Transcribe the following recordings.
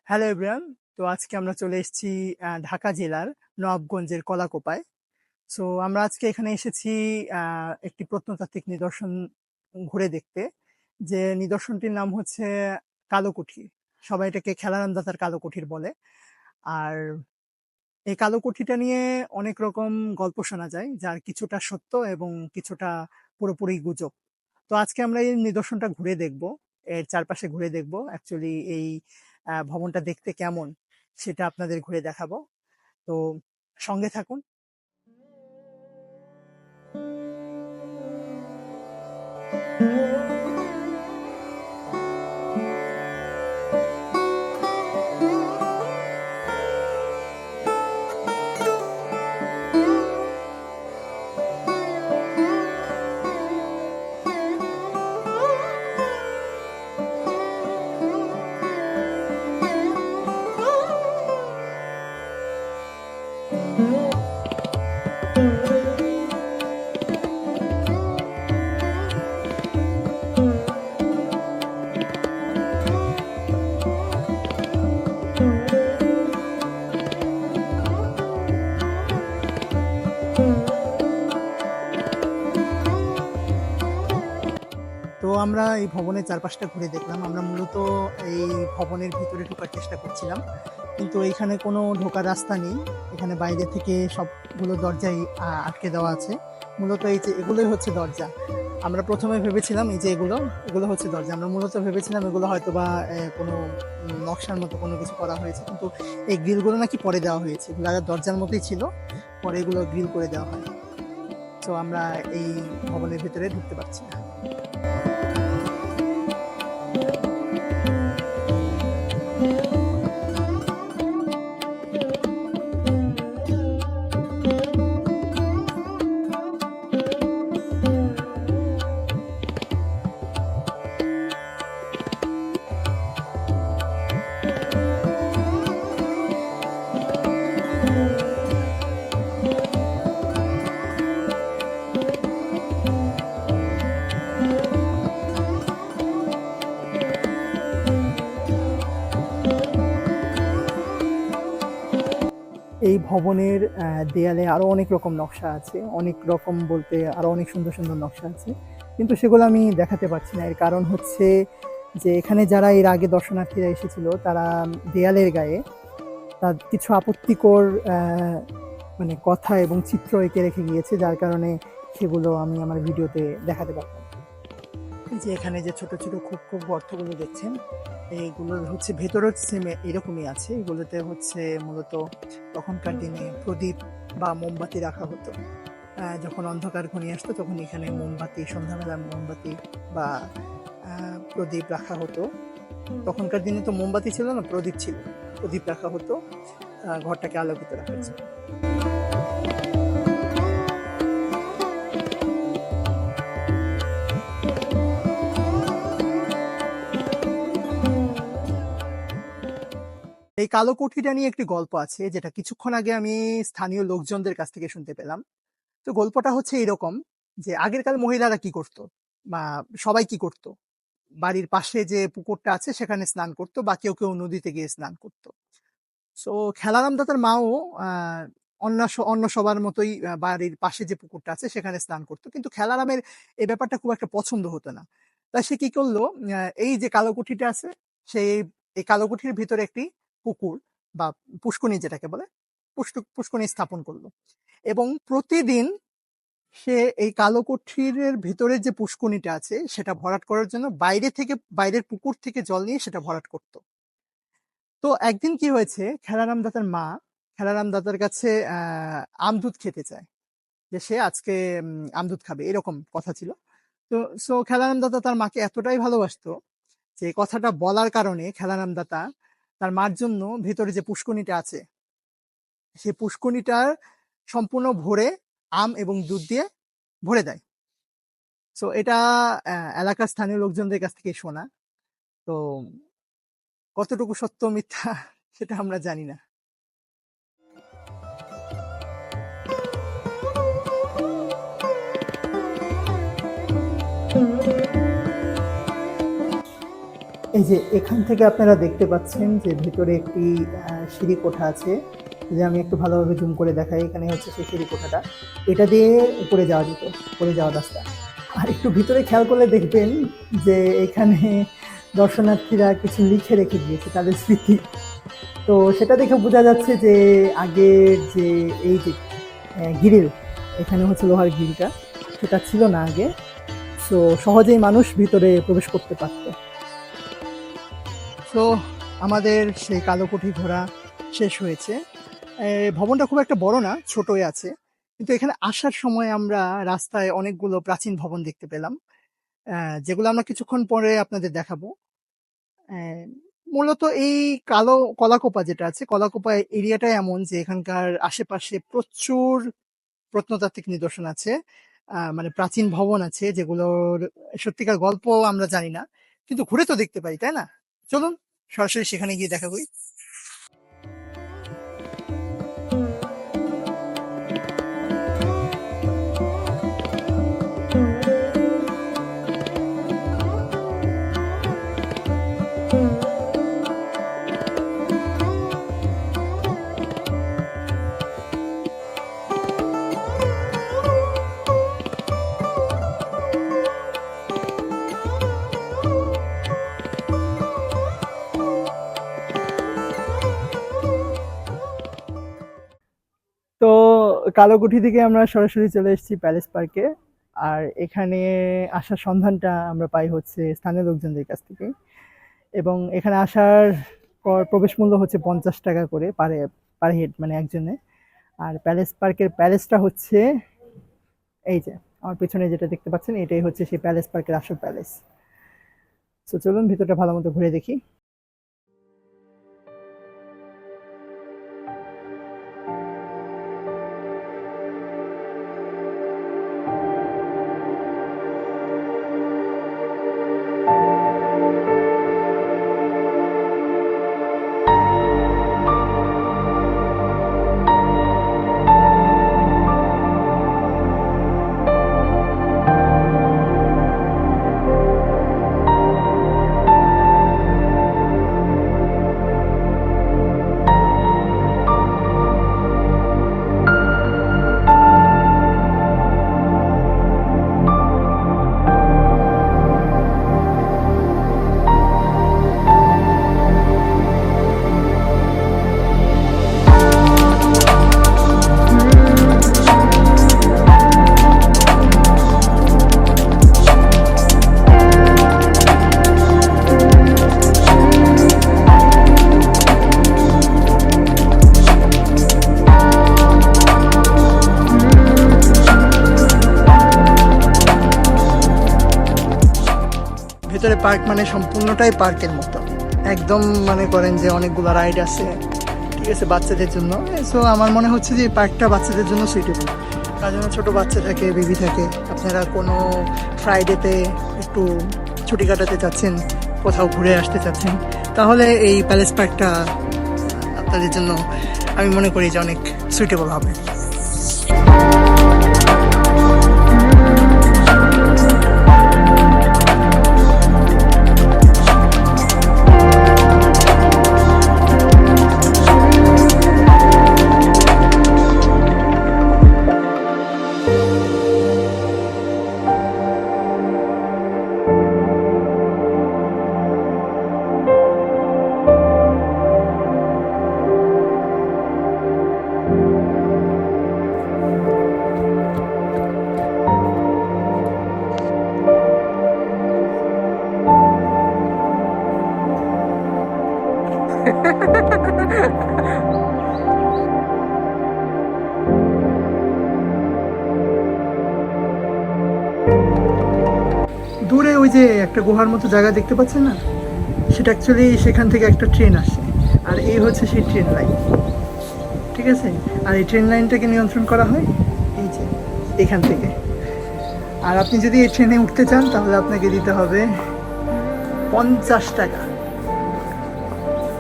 Hello everyone. তো আজকে আমরা চলে এসেছি ঢাকা জেলার নবাবগঞ্জের কলাকোপায়। সো আমরা আজকে এখানে এসেছি একটি প্রত্নতাত্ত্বিক নিদর্শন ঘুরে দেখতে। যে নিদর্শনটির নাম হচ্ছে কালো কুঠি। সবাই এটাকে খেলারাম দাতার কালো কুঠির বলে। আর এই কালো কুঠিটা নিয়ে অনেক রকম গল্প শোনা যায়, যার কিছুটা সত্য এবং কিছুটা পুরোপুরি গুজব। তো আজকে আমরা এই নিদর্শনটা ঘুরে দেখব, এর চারপাশে ঘুরে দেখব অ্যাকচুয়ালি এই ভবনটা দেখতে কেমন সেটা আপনাদের ঘুরে দেখাবো। তো সঙ্গে থাকুন। তো আমরা এই ভবনের চারপাশটা ঘুরে দেখলাম। আমরা মূলত এই ভবনের ভিতরে ঢোকার চেষ্টা করছিলাম, কিন্তু এখানে কোনো ঢোকার রাস্তা নেই। এখানে বাইরে থেকে সবগুলো দরজাই আটকে দেওয়া আছে। মূলত এই যে এগুলোই হচ্ছে দরজা। আমরা প্রথমে ভেবেছিলাম এই যে এগুলো এগুলো হচ্ছে দরজা। আমরা মূলত ভেবেছিলাম এগুলো হয়তো বা কোনো নকশার মতো কোনো কিছু করা হয়েছে, কিন্তু এই গ্রিলগুলো নাকি পরে দেওয়া হয়েছে। এগুলো আগে দরজার মতোই ছিল, পরে এগুলো গ্রিল করে দেওয়া হয়। তো আমরা এই ভবনের ভিতরে ঢুকতে পারছি না। এই ভবনের দেয়ালে আরো অনেক রকম নকশা আছে। অনেক রকম বলতে আরো অনেক সুন্দর সুন্দর নকশা আছে, কিন্তু সেগুলো আমি দেখাতে পারছি না। এর কারণ হচ্ছে যে এখানে যারা এর আগে দর্শনার্থীরা এসেছিল, তারা দেয়ালের গায়ে তার কিছু আপত্তিকর মানে কথা এবং চিত্র এঁকে রেখে গিয়েছে, যার কারণে সেগুলো আমি আমার ভিডিওতে দেখাতে পারলাম। এই যে এখানে যে ছোট ছোট খুব খুব গর্তগুলো দেখছেন, এইগুলো হচ্ছে ভেতরের সেম এরকমই আছে। এগুলোতে হচ্ছে মূলত তখনকার দিনে প্রদীপ বা মোমবাতি রাখা হতো। যখন অন্ধকার ঘনিয়ে আসতো তখন এখানে মোমবাতি, সন্ধ্যাবেলা মোমবাতি বা প্রদীপ রাখা হতো। তখনকার দিনে তো মোমবাতি ছিল না, প্রদীপ ছিল। প্রদীপ রাখা হতো ঘরটাকে আলোকিত রাখার জন্য। এই কালো কোঠিটা নিয়ে একটি গল্প আছে, যেটা কিছুক্ষণ আগে আমি স্থানীয় লোকজনদের কাছ থেকে শুনতে পেলাম। তো গল্পটা হচ্ছে এরকম যে আগেরকার মহিলারা কি করতো বা সবাই কি করতো, বাড়ির পাশে যে পুকুরটা আছে সেখানে স্নান করতো, বা কেউ কেউ নদীতে গিয়ে স্নান করতো। সো খেলারাম দাতার মাও আহ অন্য সবার মতোই বাড়ির পাশে যে পুকুরটা আছে সেখানে স্নান করতো, কিন্তু খেলারামের এই ব্যাপারটা খুব একটা পছন্দ হতো না। তাই সে কি করলো, এই যে কালো কুঠিটা আছে, সেই এই কালো কুঠির ভিতরে একটি পুকুর বা পুষ্করণী যেটাকে বলে, পুষ্করণী স্থাপন করলো। এবং প্রতিদিন সে এই কালো কুঠির ভিতরে যে পুষ্করণীটা আছে সেটা ভরাট করার জন্য বাইরের পুকুর থেকে জল নিয়ে সেটা ভরাট করতো। তো একদিন কি হয়েছে, খেলারাম দাতার মা খেলারাম দাতার কাছে আমদুধ খেতে চায়, যে সে আজকে আমদুধ খাবে, এরকম কথা ছিল। তো খেলারাম দাতা তার মাকে এতটাই ভালোবাসতো যে কথাটা বলার কারণে খেলারাম দাতা তার মার জন্য ভেতরে যে পুষ্করণীটা আছে সেই পুষ্করণীটার সম্পূর্ণ ভরে আম এবং দুধ দিয়ে ভরে দেয়। এটা এলাকার স্থানীয় লোকজনদের কাছ থেকে শোনা। তো কতটুকু সত্য মিথ্যা সেটা আমরা জানি না। এই যে এখান থেকে আপনারা দেখতে পাচ্ছেন যে ভিতরে একটি সিঁড়ি কোঠা আছে। যে আমি একটু ভালোভাবে জুম করে দেখাই, এখানে হচ্ছে সেই সিঁড়ি কোঠাটা। এটা দিয়ে উপরে যাওয়া যেত, উপরে যাওয়ার রাস্তা। আর একটু ভিতরে খেয়াল করলে দেখবেন যে এখানে দর্শনার্থীরা কিছু লিখে রেখে দিয়েছে তাদের স্মৃতি। তো সেটা দেখে বোঝা যাচ্ছে যে আগের যে এই যে গ্রিল, এখানে হচ্ছে লোহার গ্রিলটা, সেটা ছিল না আগে। সো সহজেই মানুষ ভিতরে প্রবেশ করতে পারত। তো আমাদের সেই কালোকুঠি ঘোরা শেষ হয়েছে। ভবনটা খুব একটা বড় না, ছোটই আছে, কিন্তু এখানে আসার সময় আমরা রাস্তায় অনেকগুলো প্রাচীন ভবন দেখতে পেলাম, যেগুলো আমরা কিছুক্ষণ পরে আপনাদের দেখাবো। মূলত এই কালো কলাকোপা যেটা আছে, কলাকোপা এরিয়াটা এমন যে এখানকার আশেপাশে প্রচুর প্রত্নতাত্ত্বিক নিদর্শন আছে, মানে প্রাচীন ভবন আছে যেগুলোর সত্যিকার গল্প আমরা জানি না, কিন্তু ঘুরে তো দেখতে পাই, তাই না? চলুন সরাসরি সেখানে গিয়ে দেখা করি। তো কালোকুঠি থেকে আমরা সরাসরি চলে এসেছি প্যালেস পার্কে। আর এখানে আসার সন্ধানটা আমরা পাই হচ্ছে স্থানীয় লোকজনদের কাছ থেকে, এবং এখানে আসার পর প্রবেশ মূল্য হচ্ছে 50 টাকা করে পার হেড, মানে একজনে। আর প্যালেস পার্কের প্যালেসটা হচ্ছে এই যে আমার পেছনে যেটা দেখতে পাচ্ছেন, এটাই হচ্ছে সেই প্যালেস পার্কের আসল প্যালেস। তো চলুন ভিতরটা ভালো মতো ঘুরে দেখি। ভেতরে পার্ক মানে সম্পূর্ণটাই পার্কের মতো, একদম মনে করেন যে অনেকগুলো রাইড আছে, ঠিক আছে, বাচ্চাদের জন্য। সো আমার মনে হচ্ছে যে পার্কটা বাচ্চাদের জন্য সুইটেবল, তার জন্য ছোটো বাচ্চা থাকে, বেবি থাকে। আপনারা কোনো ফ্রাইডেতে একটু ছুটি কাটাতে চাচ্ছেন, কোথাও ঘুরে আসতে চাচ্ছেন, তাহলে এই প্যালেস পার্কটা আপনাদের জন্য আমি মনে করি যে অনেক সুইটেবল হবে। দূরে ওই যে একটা গুহার মতো জায়গা দেখতে পাচ্ছেন না, সেটা অ্যাকচুয়ালি সেখান থেকে একটা ট্রেন আসে, আর এই হচ্ছে সেই ট্রেন লাইন, ঠিক আছে। আর এই ট্রেন লাইনটাকে নিয়ন্ত্রণ করা হয় এই যে এখান থেকে। আর আপনি যদি এই ট্রেনে উঠতে চান তাহলে আপনাকে দিতে হবে 50 টাকা,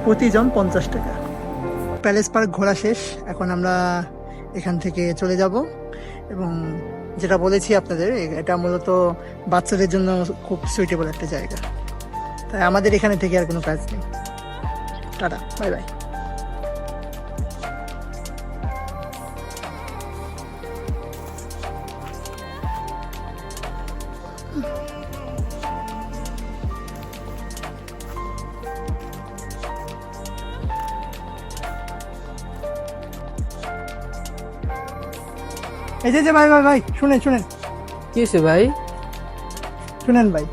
প্রতিজন 50 টাকা। প্যালেস পার্ক ঘোরা শেষ, এখন আমরা এখান থেকে চলে যাব। এবং যেটা বলেছি আপনাদের, এটা মূলত বাচ্চাদের জন্য খুব সুইটেবল একটা জায়গা। তাই আমাদের এখানে থেকে আর কোনো কাজ নেই। Tata, bye bye. এই যে ভাই ভাই ভাই, শুনেন শুনেন কি হয়েছে ভাই? শুনেন ভাই,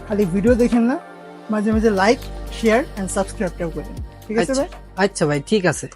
খালি ভিডিও দেখেন না, মাঝে মাঝে লাইক, শেয়ার এন্ড সাবস্ক্রাইবটাও করেন, ঠিক আছে ভাই? আচ্ছা ভাই, ঠিক আছে।